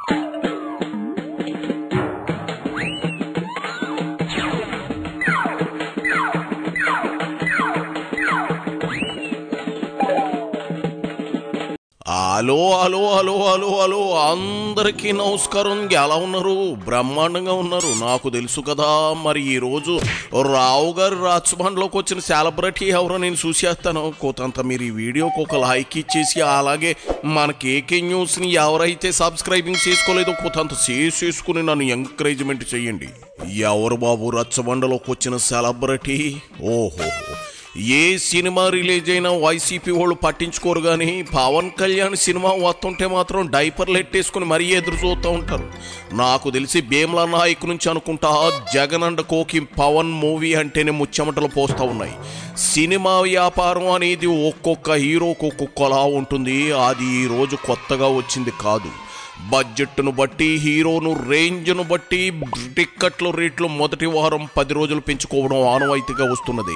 Hello hello hello hello hello అందరికీ నమస్కారం. ఎలా ఉన్నారు? బ్రహ్మాండంగా ఉన్నారు, నాకు తెలుసు కదా. మరి ఈరోజు రావు గారు రాజ్భవన్లోకి వచ్చిన సెలబ్రిటీ ఎవరో నేను చూసేస్తాను. కొంత మీరు ఈ వీడియోకి ఒక లైక్ ఇచ్చేసి, అలాగే మన కేకే న్యూస్ని ఎవరైతే సబ్స్క్రైబింగ్ చేసుకోలేదో కొంత చేసుకుని నన్ను ఎంకరేజ్మెంట్ చేయండి. ఎవరు బాబు రాజ్భవన్లోకి వచ్చిన సెలబ్రిటీ? ఓహో, ఏ సినిమా రిలీజ్ అయినా వైసీపీ వాళ్ళు పట్టించుకోరు, కానీ పవన్ కళ్యాణ్ సినిమా వస్తుంటే మాత్రం డైపర్లు ఎట్టేసుకుని మరీ ఎదురు చూస్తూ ఉంటారు. నాకు తెలిసి భీమ్లా నాయక్ నుంచి అనుకుంటా జగన్ అండ్ కోకి పవన్ మూవీ అంటేనే ముచ్చెమటలు పోస్తూ ఉన్నాయి. సినిమా వ్యాపారం అనేది ఒక్కొక్క హీరోకి ఒక్కొక్కలా ఉంటుంది. అది ఈరోజు కొత్తగా వచ్చింది కాదు. బడ్జెట్ను బట్టి, హీరోను రేంజ్ను బట్టి టిక్కెట్ల రేట్లు మొదటి వారం 10 రోజులు పెంచుకోవడం ఆనవాయితీగా వస్తున్నది.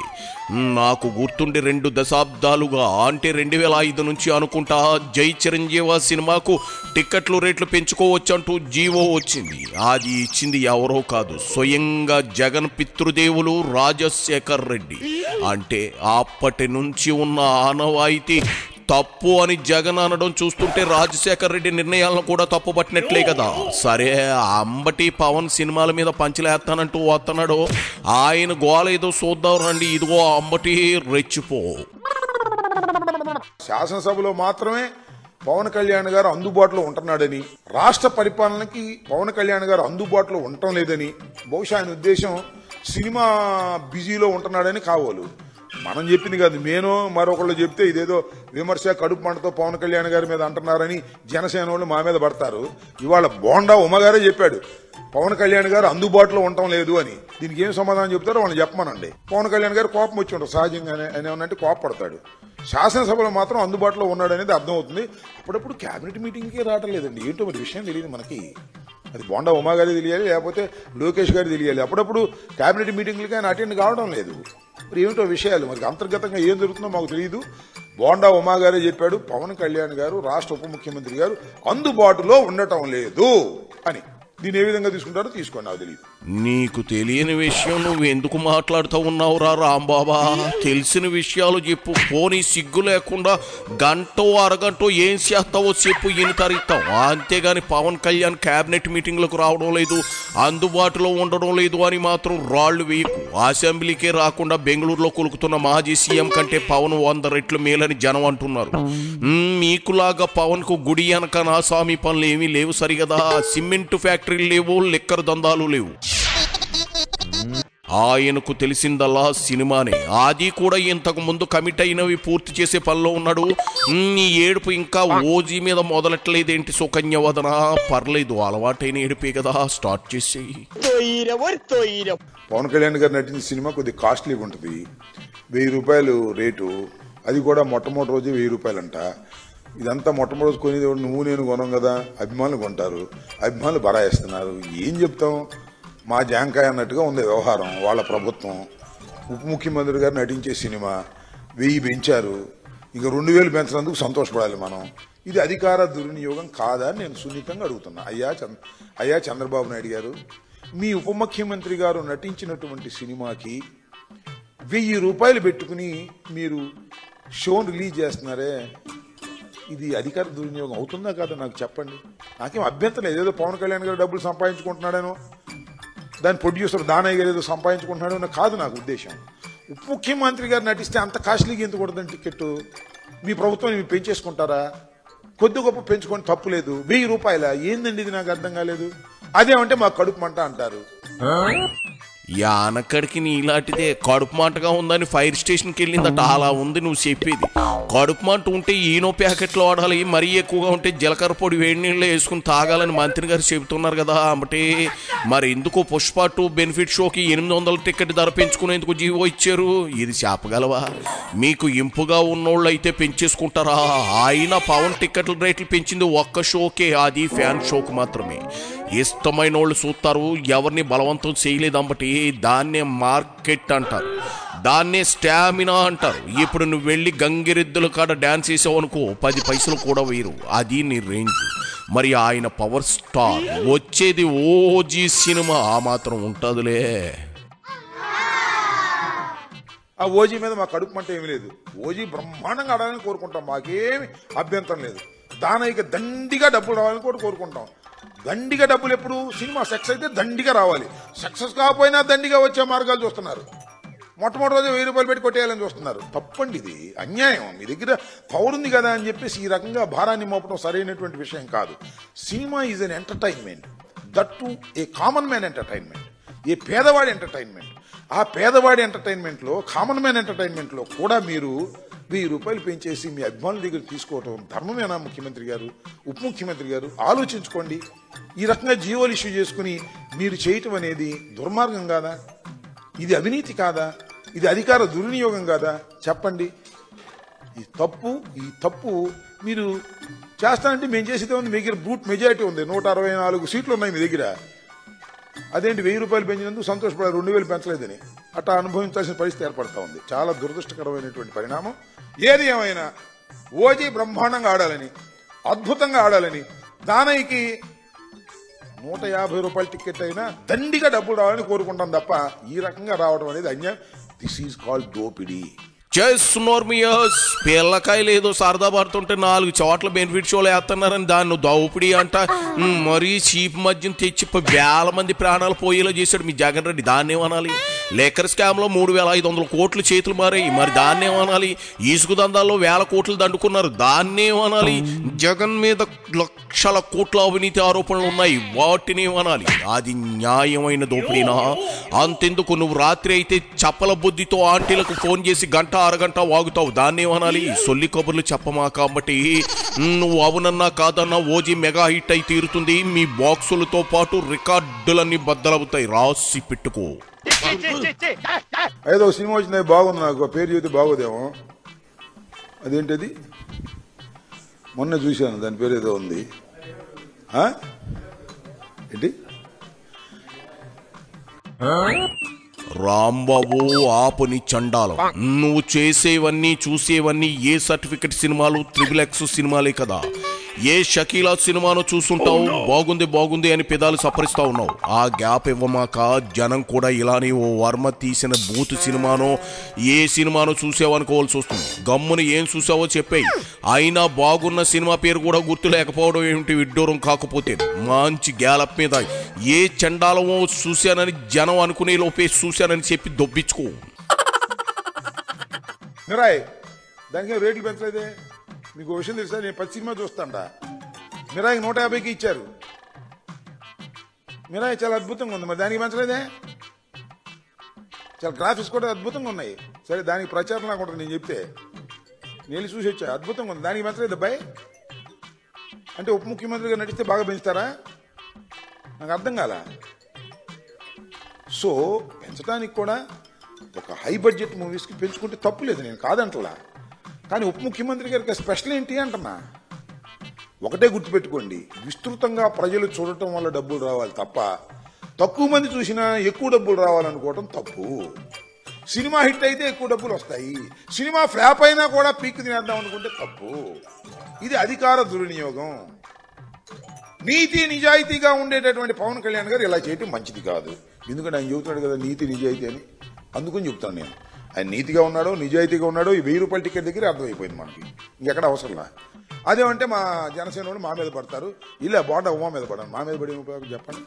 నాకు గుర్తుండి 2 దశాబ్దాలుగా, అంటే 2005 నుంచి అనుకుంటా, జై చిరంజీవి సినిమాకు టిక్కెట్లు రేట్లు పెంచుకోవచ్చు అంటూ జీవో వచ్చింది. అది ఇచ్చింది ఎవరో కాదు, స్వయంగా జగన్ పితృదేవులు రాజశేఖర్ రెడ్డి. అంటే అప్పటి నుంచి ఉన్న ఆనవాయితీ తప్పు అని జగన్ అనడం చూస్తుంటే రాజశేఖర్ రెడ్డి నిర్ణయాలను కూడా తప్పు పట్టినట్లే కదా. సరే, అంబటి పవన్ సినిమాల మీద పంచలేస్తానంటూ వస్తున్నాడు. ఆయన గోల ఏదో చూద్దాం రండి. ఇదిగో అంబటి రెచ్చిపో. శాసనసభలో మాత్రమే పవన్ కళ్యాణ్ గారు అందుబాటులో ఉంటున్నాడని, రాష్ట్ర పరిపాలనకి పవన్ కళ్యాణ్ గారు అందుబాటులో ఉండటం లేదని, బహుశా ఆయన ఉద్దేశం సినిమా బిజీలో ఉంటున్నాడని కావాలి. మనం చెప్పింది కాదు, నేను మరొకళ్ళు చెప్తే ఇదేదో విమర్శ, కడుపు మంటతో పవన్ కళ్యాణ్ గారి మీద అంటున్నారని జనసేన వాళ్ళు మా మీద పడతారు. ఇవాళ బోండా ఉమ్మగారే చెప్పాడు పవన్ కళ్యాణ్ గారు అందుబాటులో ఉండటం లేదు అని. దీనికి ఏం సమాధానం చెప్తారో వాళ్ళు చెప్పమనండి. పవన్ కళ్యాణ్ గారు కోపం వచ్చి ఉంటారు సహజంగానే, ఆయన ఏమన్నంటే కోపపడతాడు. శాసనసభలో మాత్రం అందుబాటులో ఉన్నాడు అనేది అర్థమవుతుంది. అప్పుడప్పుడు క్యాబినెట్ మీటింగ్కి రావటం లేదండి, ఏంటో మరి విషయం తెలియదు మనకి. అది బోండా ఉమా గారి తెలియాలి, లేకపోతే లోకేష్ గారి తెలియాలి. అప్పుడప్పుడు క్యాబినెట్ మీటింగ్లకి ఆయన అటెండ్ కావడం లేదు. మరి ఏమిటో విషయాలు, మరి అంతర్గతంగా ఏం జరుగుతుందో మాకు తెలియదు. బోండా ఉమా గారే చెప్పాడు పవన్ కళ్యాణ్ గారు రాష్ట్ర ఉప ముఖ్యమంత్రి గారు అందుబాటులో ఉండటం లేదు అని. దీన్ని ఏ విధంగా తీసుకుంటారో తీసుకోండి, నాకు తెలియదు. నీకు తెలియని విషయం నువ్వు ఎందుకు మాట్లాడుతూ ఉన్నావురా రాంబాబా? తెలిసిన విషయాలు చెప్పు. పోనీ సిగ్గు లేకుండా గంటో అరగంటో ఏం చేస్తావో చెప్పు, తరిస్తాం. అంతేగాని పవన్ కళ్యాణ్ క్యాబినెట్ మీటింగ్లకు రావడం లేదు, అందుబాటులో ఉండడం లేదు అని మాత్రం రాళ్లు వేయకు. అసెంబ్లీకే రాకుండా బెంగళూరులో కొలుకుతున్న మాజీ సీఎం కంటే పవన్ 100 రెట్లు మేలని జనం అంటున్నారు. మీకులాగా పవన్ కు గుడి వెనక నా స్వామి పనులు ఏమీ లేవు సరిగదా. సిమెంట్ ఫ్యాక్టరీలు లేవు, లిక్కర్ దందాలు లేవు. ఆయనకు తెలిసిందల్లా సినిమానే. అది కూడా ఇంతకు ముందు కమిట్ అయినవి పూర్తి చేసే పనిలో ఉన్నాడు. నీ ఏడుపు ఇంకా ఓజీ మీద మొదలట్లేదేంటి సుకన్యవదన? పర్లేదు, అలవాటైన ఏడుపే కదా, స్టార్ట్ చేసి. పవన్ కళ్యాణ్ గారు నటించిన సినిమా కొద్దిగా కాస్ట్లీగా ఉంటుంది. 1000 రూపాయలు రేటు, అది కూడా మొట్టమొదటి రోజు 1000 రూపాయలంట. ఇదంతా మొట్టమొదటి కొనేది నువ్వు నేను కొనం కదా, అభిమానులు కొంటారు, అభిమానులు బరాయిస్తున్నారు. ఏం చెప్తాం, మా జాంకాయ అన్నట్టుగా ఉంది వ్యవహారం. వాళ్ళ ప్రభుత్వం, ఉప ముఖ్యమంత్రి గారు నటించే సినిమా 1000 పెంచారు, ఇక 2000 పెంచినందుకు సంతోషపడాలి మనం. ఇది అధికార దుర్వినియోగం కాదా అని నేను సున్నితంగా అడుగుతున్నా. అయ్యా చంద్రబాబు నాయుడు గారు, మీ ఉప ముఖ్యమంత్రి గారు నటించినటువంటి సినిమాకి 1000 రూపాయలు పెట్టుకుని మీరు షోను రిలీజ్ చేస్తున్నారే, ఇది అధికార దుర్వినియోగం అవుతుందా కాదా నాకు చెప్పండి. నాకేం అభ్యంతరం లేదు. ఏదో పవన్ కళ్యాణ్ గారు డబ్బులు సంపాదించుకుంటున్నాడేనో, దాని ప్రొడ్యూసర్ దానయ్య గారు ఏదో సంపాదించుకుంటున్నాడో కాదు నాకు ఉద్దేశం. ఉప ముఖ్యమంత్రి గారు నటిస్తే అంత కాస్ట్లీగా ఎందుకు కొడదండి టికెట్? మీ ప్రభుత్వం మీరు పెంచేసుకుంటారా? కొద్ది గొప్ప పెంచుకొని తప్పు లేదు. 1000 రూపాయల ఏందండి ఇది, నాకు అర్థం కాలేదు. అదేమంటే మాకు కడుపు మంట అంటారు. యానక్కడికి నీలాంటిదే కడుపు మంటగా ఉందని ఫైర్ స్టేషన్కి వెళ్ళిందట. అలా ఉంది నువ్వు చెప్పేది. కడుపు మంట ఉంటే ఈనో ప్యాకెట్లు వాడాలి, మరీ ఎక్కువగా ఉంటే జీలకర్ర పొడి వేడి నీళ్ళు వేసుకుని తాగాలని మంత్రి గారు చెబుతున్నారు కదా. అంటే మరి ఎందుకు పుష్ప 2 బెనిఫిట్ షోకి 800 టికెట్ ధర పెంచుకునేందుకు జీవో ఇచ్చారు? ఇది చెప్పగలవా? మీకు ఇంపుగా ఉన్నోళ్ళు అయితే పెంచేసుకుంటారా? అయినా పవన్ టికెట్ల రేట్లు పెంచింది ఒక్క షోకే, అది ఫ్యాన్ షోకి మాత్రమే. ఇష్టమైన వాళ్ళు చూస్తారు, ఎవరిని బలవంతం చేయలేదంబటి. దాన్నే మార్కెట్ అంటారు, దాన్నే స్టామినా అంటారు. ఇప్పుడు నువ్వు వెళ్ళి గంగిరెద్దుల కాడ డాన్స్ చేసావు అనుకో, 10 పైసలు కూడా వేయరు. అది నీ రేంజ్. మరి ఆయన పవర్ స్టార్ వచ్చేది ఓజీ సినిమా ఆ మాత్రం ఉంటుందిలే. ఆ ఓజీ మీద మా కడుపు మంట ఏమీ లేదు. ఓజీ బ్రహ్మాండంగా ఆడాలని కోరుకుంటాం, మాకేమి అభ్యంతరం లేదు. దానికి దండిగా డబ్బులు రావాలని కూడా కోరుకుంటాం. దండిగా డబ్బులు ఎప్పుడు సినిమా సక్సెస్ అయితే దండిగా రావాలి, సక్సెస్ కాకపోయినా దండిగా వచ్చే మార్గాలు చూస్తున్నారు. మొట్టమొదటి రోజు 1000 రూపాయలు పెట్టి కొట్టేయాలని చూస్తున్నారు. తప్పండి, ఇది అన్యాయం. మీ దగ్గర పవర్ ఉంది కదా అని చెప్పేసి ఈ రకంగా భారాన్ని మోపడం సరైనటువంటి విషయం కాదు. Cinema is an entertainment, that to a common man entertainment, ఏ పేదవాడి ఎంటర్టైన్మెంట్. ఆ పేదవాడి ఎంటర్టైన్మెంట్లో, కామన్ మ్యాన్ ఎంటర్టైన్మెంట్లో కూడా మీరు 1000 రూపాయలు పెంచేసి మీ అభిమానుల దగ్గర తీసుకోవటం ధర్మమేనా? ముఖ్యమంత్రి గారు, ఉప ముఖ్యమంత్రి గారు ఆలోచించుకోండి. ఈ రకంగా జీవోలు ఇష్యూ చేసుకుని మీరు చేయటం అనేది దుర్మార్గం కాదా? ఇది అవినీతి కాదా? ఇది అధికార దుర్వినియోగం కాదా? చెప్పండి. ఈ తప్పు మీరు చేస్తానంటే మేము చేసేదే ఉంది. మీ దగ్గర బ్రూట్ మెజారిటీ ఉంది, 164 సీట్లు ఉన్నాయి మీ దగ్గర. అదేంటి 1000 రూపాయలు పెంచినందుకు సంతోషపడాలి, 2000 పెంచలేదని అట్లా అనుభవించాల్సిన పరిస్థితి ఏర్పడతా ఉంది. చాలా దురదృష్టకరమైనటువంటి పరిణామం. ఏది ఏమైనా ఓజీ బ్రహ్మాండంగా ఆడాలని, అద్భుతంగా ఆడాలని, దానికి 150 రూపాయల టికెట్ అయినా దండిగా డబ్బులు రావాలని కోరుకుంటాం తప్ప ఈ రకంగా రావడం అనేది అన్యాయం. దిస్ ఈజ్ కాల్డ్ దోపిడీ. చేస్తున్నోర్మియస్ పిల్లకాయలు ఏదో సరదా పడుతుంటే 4 చోట్ల బెనిఫిట్ షోలు వేస్తున్నారని దాన్ని దౌపిడి అంట. మరీ చీప్ మద్యం తెచ్చి వేల మంది ప్రాణాలు పోయేలా చేశాడు మీ జగన్ రెడ్డి. దాన్నేమనాలి? లేకర్ స్కామ్ లో 3500 కోట్లు చేతులు మారాయి, మరి దాన్నేమనాలి? ఇసుక దందాల్లో 1000 కోట్లు దండుకున్నారు, దాన్నేమనాలి? జగన్ మీద లక్షల కోట్ల అవినీతి ఆరోపణలు ఉన్నాయి, వాటినేమనాలి? అది న్యాయమైన దోపిడీనా? అంతెందుకు, నువ్వు రాత్రి అయితే చప్పల బుద్ధితో ఆంటీలకు ఫోన్ చేసి గంట అరగంట వాగుతావు, దాన్నేమనాలి? సొల్లి కబుర్లు చెప్పమా. కాబట్టి నువ్వు అవునన్నా కాదన్నా ఓజీ మెగా హిట్ అయి తీరుతుంది. మీ బాక్సులతో పాటు రికార్డులన్నీ బద్దలవుతాయి, రాసి పెట్టుకో. ఏదో సినిమా వచ్చింది బాగుంది, నాకు పేరు చెబితే బాగోదేమో. అదేంటది? మొన్న చూశాను, దాని పేరు ఏదో ఉంది. ఏంటి? రాంబాబు ఆపుని చండాలం. నువ్వు చేసేవన్నీ చూసేవన్నీ ఏ సర్టిఫికెట్ సినిమాలు, XXX సినిమాలే కదా. ఏ షకీలా సినిమాను చూస్తుంటావు, బాగుంది అని పెదాలు సపరిస్తా ఉన్నావు. ఆ గ్యాప్ ఇవ్వమాక జనం కూడా ఇలానే ఓ వర్మ తీసిన బూత్ సినిమానో ఏ సినిమానో చూసావు అనుకోవాల్సి వస్తుంది. గమ్మున ఏం చూసావో చెప్పేయి. అయినా బాగున్న సినిమా పేరు కూడా గుర్తు లేకపోవడం ఏమిటి విడ్డూరం కాకపోతే? మంచి గ్యాలప్ మీద ఏ చండాలమో చూశానని జనం అనుకునే లోపే చూశానని చెప్పి దొబ్బించుకో. దానికి రేట్లు పెంచలేదే. మీకు విషయం తెలుసా? నేను 10 సినిమా చూస్తాండా. మిరాయికి 150కి ఇచ్చారు. మిరాయి చాలా అద్భుతంగా ఉంది, మరి దానికి పెంచలేదే. చాలా గ్రాఫిక్స్ కూడా అద్భుతంగా ఉన్నాయి. సరే, దానికి ప్రచారం నాకు ఉంటుంది, నేను చెప్తే నేను చూసి వచ్చా, అద్భుతంగా ఉంది, దానికి పెంచలేదు అబ్బాయి. అంటే ఉప ముఖ్యమంత్రిగా నడిస్తే బాగా పెంచుతారా? నాకు అర్థం కాల. సో పెంచడానికి కూడా ఒక హై బడ్జెట్ మూవీస్కి పెంచుకుంటే తప్పు లేదు, నేను కాదంటలా. కానీ ఉప ముఖ్యమంత్రి గారికి స్పెషల్ ఏంటి అంటున్నా. ఒకటే గుర్తుపెట్టుకోండి, విస్తృతంగా ప్రజలు చూడటం వల్ల డబ్బులు రావాలి తప్ప తక్కువ మంది చూసినా ఎక్కువ డబ్బులు రావాలనుకోవటం తప్పు. సినిమా హిట్ అయితే ఎక్కువ డబ్బులు వస్తాయి, సినిమా ఫ్లాప్ అయినా కూడా పీక్ తినేద్దాం అనుకుంటే తప్పు. ఇది అధికార దుర్వినియోగం. నీతి నిజాయితీగా ఉండేటటువంటి పవన్ కళ్యాణ్ గారు ఇలా చేయటం మంచిది కాదు. ఎందుకంటే ఆయన చెబుతున్నాడు కదా నీతి నిజాయితీ అని, అందుకని చెప్తాను నేను. ఆయన నీతిగా ఉన్నాడో నిజాయితీగా ఉన్నాడో ఈ 1000 రూపాయల టికెట్ దగ్గర అర్థమైపోయింది మనకి, ఇంకెక్కడ అవసరంలా. అదేమంటే మా జనసేన వాళ్ళు మా మీద పడతారు, ఇలా బోండా ఉమా మీద పడాను, మా మీద పడే ఉపయోగం చెప్పండి.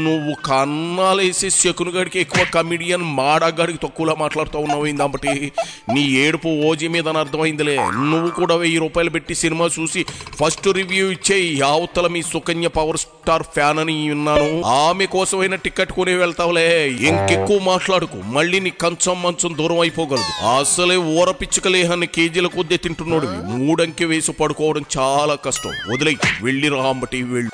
నువ్వు కన్నాలేసి శకునుగాడికి ఎక్కువ కమిడియన్, మాడాగాడికి తక్కువలా మాట్లాడుతూ ఉన్నావు. కాబట్టి నీ ఏడుపు ఓజీ మీద అర్థమైందిలే. నువ్వు కూడా 1000 రూపాయలు పెట్టి సినిమా చూసి ఫస్ట్ రివ్యూ ఇచ్చేయి. యావతల మీ సుకన్య పవర్ స్టార్ ఫ్యాన్ అని విన్నాను, ఆమె కోసమైనా టికెట్ కొని వెళ్తావులే. ఇంకెక్కువ మాట్లాడుకు, మళ్ళీ నీ కంచం మంచం దూరం అయిపోగలదు. అసలే ఊర పిచ్చుకలేహన్ని కేజీల కొద్ది తింటున్నాడు. 3 అంకె వేసి పడుకోవడం చాలా కష్టం. వదిలే, వెళ్ళి రాంబటి వెళ్ళు.